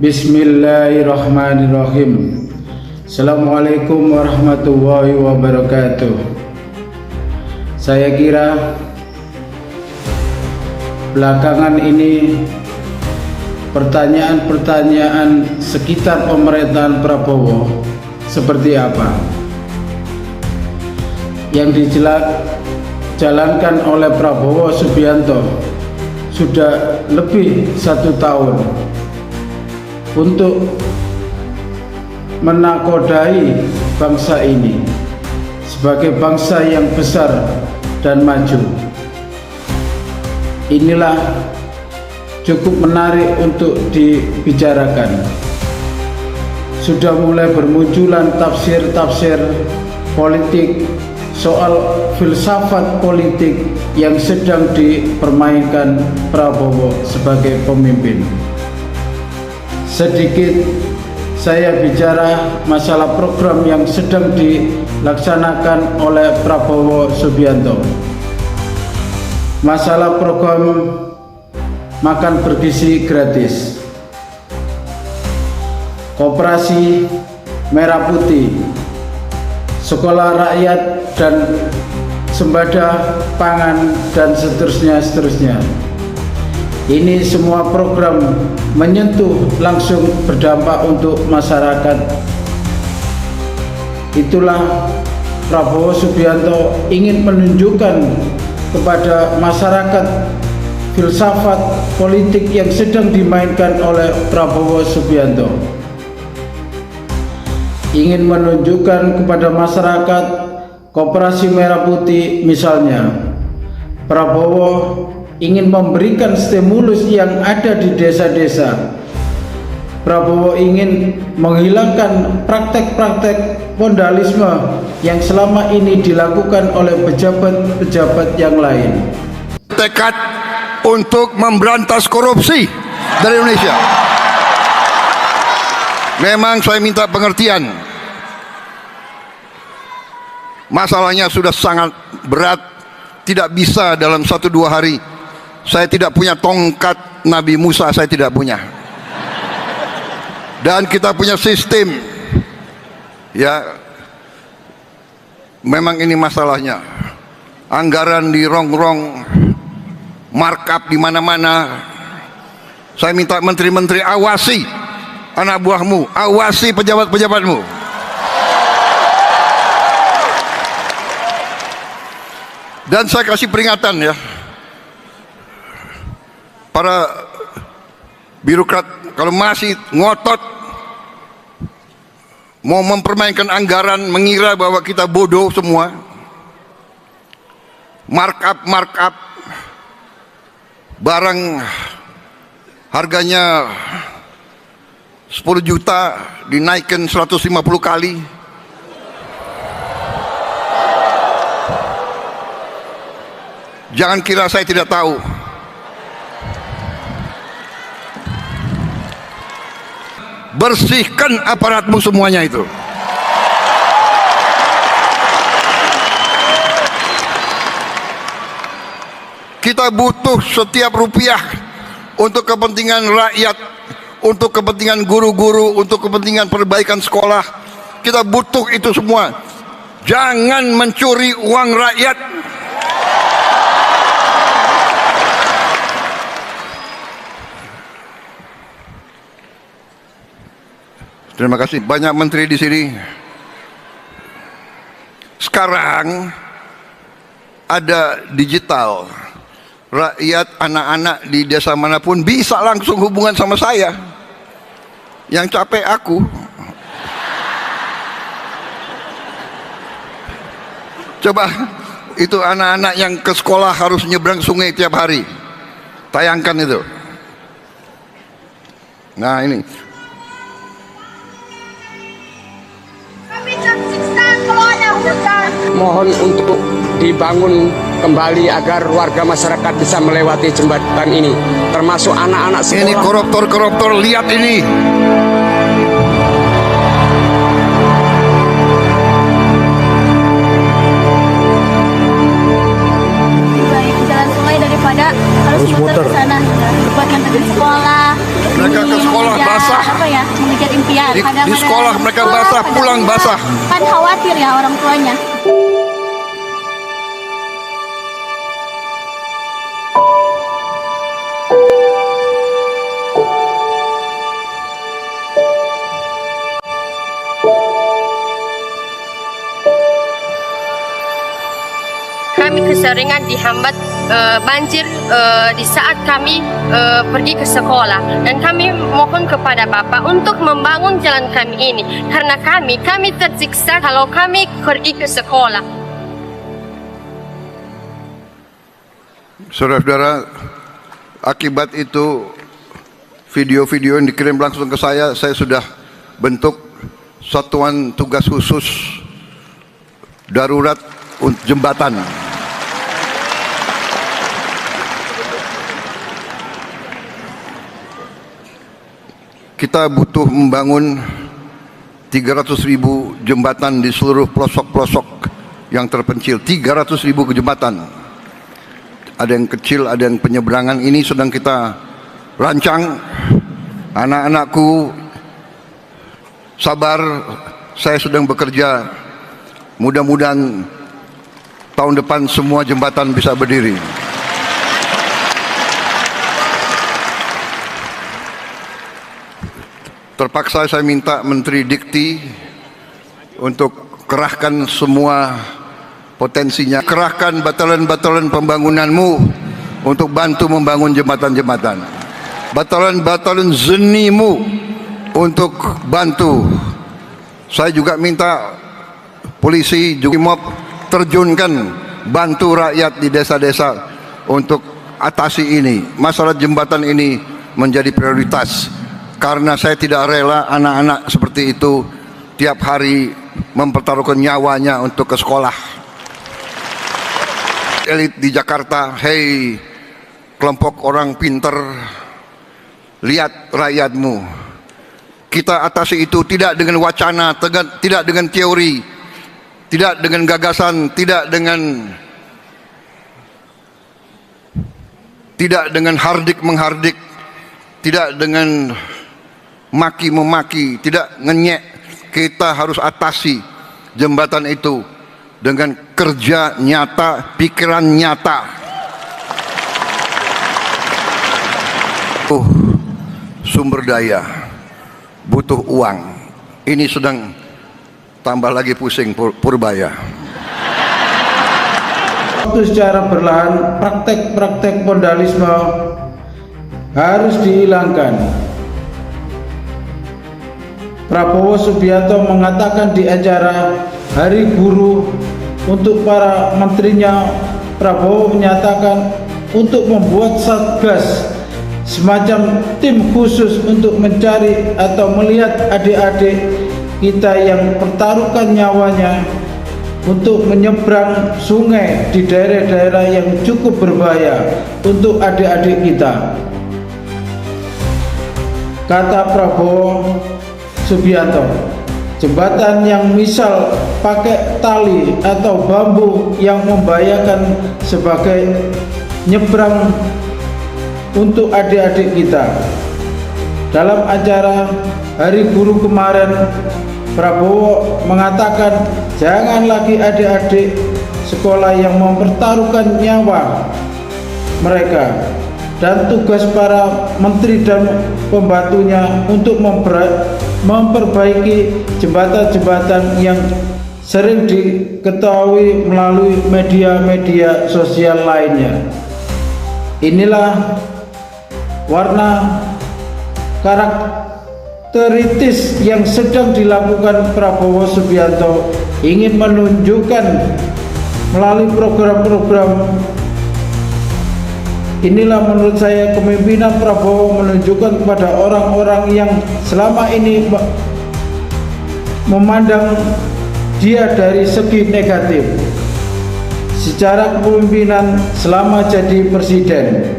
Bismillahirrahmanirrahim. Assalamualaikum warahmatullahi wabarakatuh. Saya kira belakangan ini pertanyaan-pertanyaan sekitar pemerintahan Prabowo seperti apa yang dijalankan oleh Prabowo Subianto sudah lebih 1 tahun untuk menakodai bangsa ini sebagai bangsa yang besar dan maju. Inilah cukup menarik untuk dibicarakan. Sudah mulai bermunculan tafsir-tafsir politik soal filsafat politik yang sedang dipermainkan Prabowo sebagai pemimpin. Sedikit saya bicara masalah program yang sedang dilaksanakan oleh Prabowo Subianto. Masalah program makan bergizi gratis, Koperasi Merah Putih, sekolah rakyat dan sembada pangan dan seterusnya. Ini semua program menyentuh langsung berdampak untuk masyarakat. Itulah Prabowo Subianto ingin menunjukkan kepada masyarakat filsafat politik yang sedang dimainkan oleh Prabowo Subianto. Ingin menunjukkan kepada masyarakat Koperasi Merah Putih misalnya. Prabowo ingin memberikan stimulus yang ada di desa-desa. Prabowo ingin menghilangkan praktek-praktek vandalisme yang selama ini dilakukan oleh pejabat-pejabat yang lain. Tekad untuk memberantas korupsi dari Indonesia. Memang saya minta pengertian. Masalahnya sudah sangat berat, tidak bisa dalam 1-2 hari. Saya tidak punya tongkat Nabi Musa, saya tidak punya. Dan kita punya sistem. Ya, memang ini masalahnya. Anggaran di rongrong, markup di mana-mana. Saya minta menteri-menteri awasi anak buahmu, awasi pejabat-pejabatmu. Dan saya kasih peringatan ya, para birokrat kalau masih ngotot mau mempermainkan anggaran, mengira bahwa kita bodoh semua, markup barang harganya 10 juta dinaikkan 150 kali. Jangan kira saya tidak tahu. Bersihkan aparatmu semuanya itu. Kita butuh setiap rupiah untuk kepentingan rakyat, untuk kepentingan guru-guru, untuk kepentingan perbaikan sekolah. Kita butuh itu semua. Jangan mencuri uang rakyat. Terima kasih. Banyak menteri di sini. Sekarang ada digital. Rakyat, anak-anak di desa manapun bisa langsung hubungan sama saya. Yang capek aku. Coba itu anak-anak yang ke sekolah harus nyebrang sungai tiap hari. Tayangkan itu. Nah ini. Mohon untuk dibangun kembali agar warga masyarakat bisa melewati jembatan ini, termasuk anak-anak sekolah. Ini koruptor, lihat ini. Jalan sungai daripada harus muter ke sana buat nganterin sekolah. Mereka ke sekolah basah. Di sekolah mereka basah, pulang basah. Kan khawatir ya orang tuanya. Kami keseringan dihambat banjir di saat kami pergi ke sekolah, dan kami mohon kepada Bapak untuk membangun jalan kami ini karena kami tersiksa kalau kami pergi ke sekolah. Saudara-saudara, akibat itu video-video yang dikirim langsung ke saya sudah bentuk satuan tugas khusus darurat untuk jembatan. Kita butuh membangun 300.000 jembatan di seluruh pelosok-pelosok yang terpencil. 300.000 jembatan. Ada yang kecil, ada yang penyeberangan. Ini sedang kita rancang. Anak-anakku sabar, saya sedang bekerja. Mudah-mudahan tahun depan semua jembatan bisa berdiri. Terpaksa saya minta Menteri Dikti untuk kerahkan semua potensinya. Kerahkan batalan-batalan pembangunanmu untuk bantu membangun jembatan-jembatan. Batalan-batalan zenimu untuk bantu. Saya juga minta polisi juga MOB terjunkan, bantu rakyat di desa-desa untuk atasi ini. Masalah jembatan ini menjadi prioritas. Karena saya tidak rela anak-anak seperti itu tiap hari mempertaruhkan nyawanya untuk ke sekolah. Elit di Jakarta, hei kelompok orang pinter, lihat rakyatmu. Kita atasi itu tidak dengan wacana, tidak dengan teori, tidak dengan gagasan, tidak dengan hardik menghardik, tidak dengan maki-memaki, tidak ngenyek. Kita harus atasi jembatan itu dengan kerja nyata, pikiran nyata. Sumber daya, butuh uang. Ini sedang tambah lagi pusing Purbaya. Secara perlahan praktek-praktek vandalisme harus dihilangkan. Prabowo Subianto mengatakan di acara Hari Guru untuk para menterinya. Prabowo menyatakan untuk membuat satgas, semacam tim khusus untuk mencari atau melihat adik-adik kita yang pertaruhkan nyawanya untuk menyeberang sungai di daerah-daerah yang cukup berbahaya untuk adik-adik kita. Kata Prabowo Subianto, jembatan yang misal pakai tali atau bambu yang membahayakan sebagai nyebrang untuk adik-adik kita. Dalam acara Hari Guru kemarin, Prabowo mengatakan jangan lagi adik-adik sekolah yang mempertaruhkan nyawa mereka, dan tugas para menteri dan pembantunya untuk memperbaiki jembatan-jembatan yang sering diketahui melalui media-media sosial lainnya. Inilah warna karakteristis yang sedang dilakukan Prabowo Subianto, ingin menunjukkan melalui program-program. Inilah menurut saya kepemimpinan Prabowo menunjukkan kepada orang-orang yang selama ini memandang dia dari segi negatif secara kepemimpinan selama jadi presiden.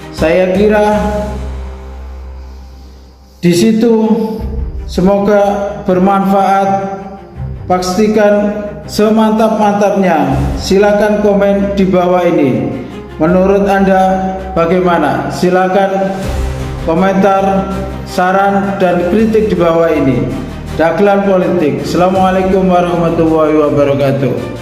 Saya kira di situ semoga bermanfaat. Pastikan semantap-mantapnya. Silakan komen di bawah ini. Menurut Anda bagaimana? Silakan komentar, saran, dan kritik di bawah ini. Daklan Politik. Assalamualaikum warahmatullahi wabarakatuh.